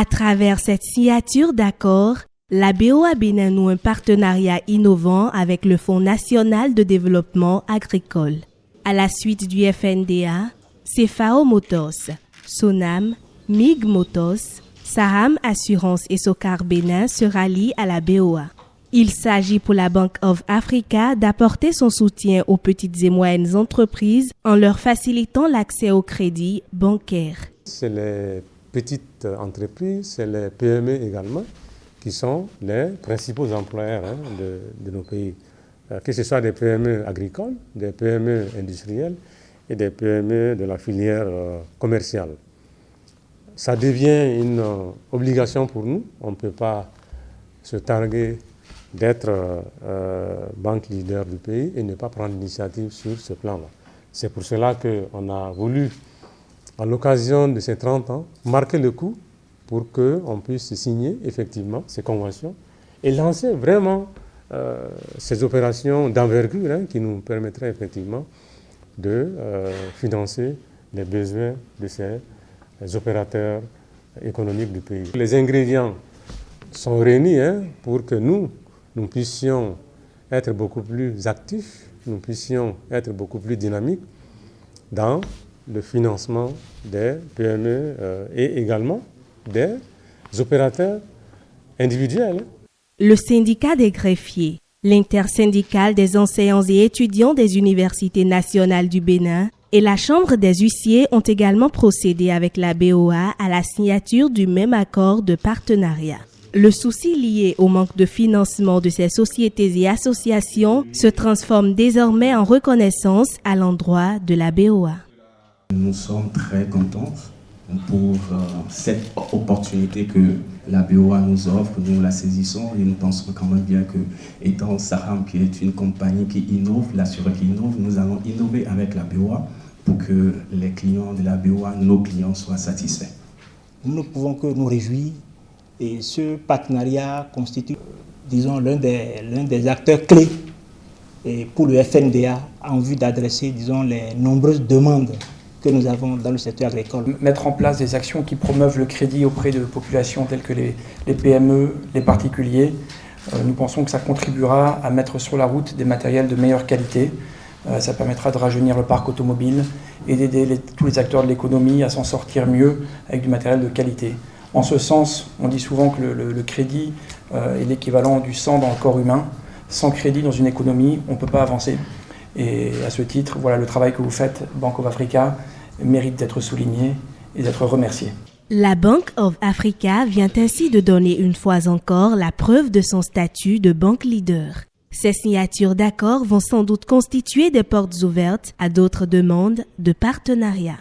À travers cette signature d'accord, la BOA Bénin noue un partenariat innovant avec le Fonds national de développement agricole. À la suite du FNDA, Cefao Motors, Sonam, MIG Motors, Saham Assurance et Socar Bénin se rallient à la BOA. Il s'agit pour la Bank of Africa d'apporter son soutien aux petites et moyennes entreprises en leur facilitant l'accès au crédit bancaire. C'est les petites entreprises, c'est les PME également, qui sont les principaux employeurs de nos pays. Que ce soit des PME agricoles, des PME industrielles et des PME de la filière commerciale. Ça devient une obligation pour nous. On ne peut pas se targuer d'être banque leader du pays et ne pas prendre l'initiative sur ce plan-là. C'est pour cela qu'on a voulu, à l'occasion de ces 30 ans, marquer le coup pour qu'on puisse signer effectivement ces conventions et lancer vraiment ces opérations d'envergure qui nous permettraient effectivement de financer les besoins de ces opérateurs économiques du pays. Les ingrédients sont réunis pour que nous puissions être beaucoup plus actifs, nous puissions être beaucoup plus dynamiques dans le financement des PME et également des opérateurs individuels. Le syndicat des greffiers, l'intersyndicale des enseignants et étudiants des universités nationales du Bénin et la Chambre des huissiers ont également procédé avec la BOA à la signature du même accord de partenariat. Le souci lié au manque de financement de ces sociétés et associations se transforme désormais en reconnaissance à l'endroit de la BOA. Nous sommes très contents pour cette opportunité que la BOA nous offre. Nous la saisissons et nous pensons quand même bien que, étant Saham qui est une compagnie qui innove, l'assureur qui innove, nous allons innover avec la BOA pour que les clients de la BOA, nos clients, soient satisfaits. Nous ne pouvons que nous réjouir et ce partenariat constitue, disons, l'un des acteurs clés pour le FNDA en vue d'adresser, disons, les nombreuses demandes que nous avons dans le secteur agricole. Mettre en place des actions qui promeuvent le crédit auprès de populations telles que les PME, les particuliers. Nous pensons que ça contribuera à mettre sur la route des matériels de meilleure qualité. Ça permettra de rajeunir le parc automobile et d'aider tous les acteurs de l'économie à s'en sortir mieux avec du matériel de qualité. En ce sens, on dit souvent que le crédit est l'équivalent du sang dans le corps humain. Sans crédit dans une économie, on ne peut pas avancer. Et à ce titre, voilà, le travail que vous faites, Bank of Africa, mérite d'être souligné et d'être remercié. La Bank of Africa vient ainsi de donner une fois encore la preuve de son statut de banque leader. Ces signatures d'accords vont sans doute constituer des portes ouvertes à d'autres demandes de partenariat.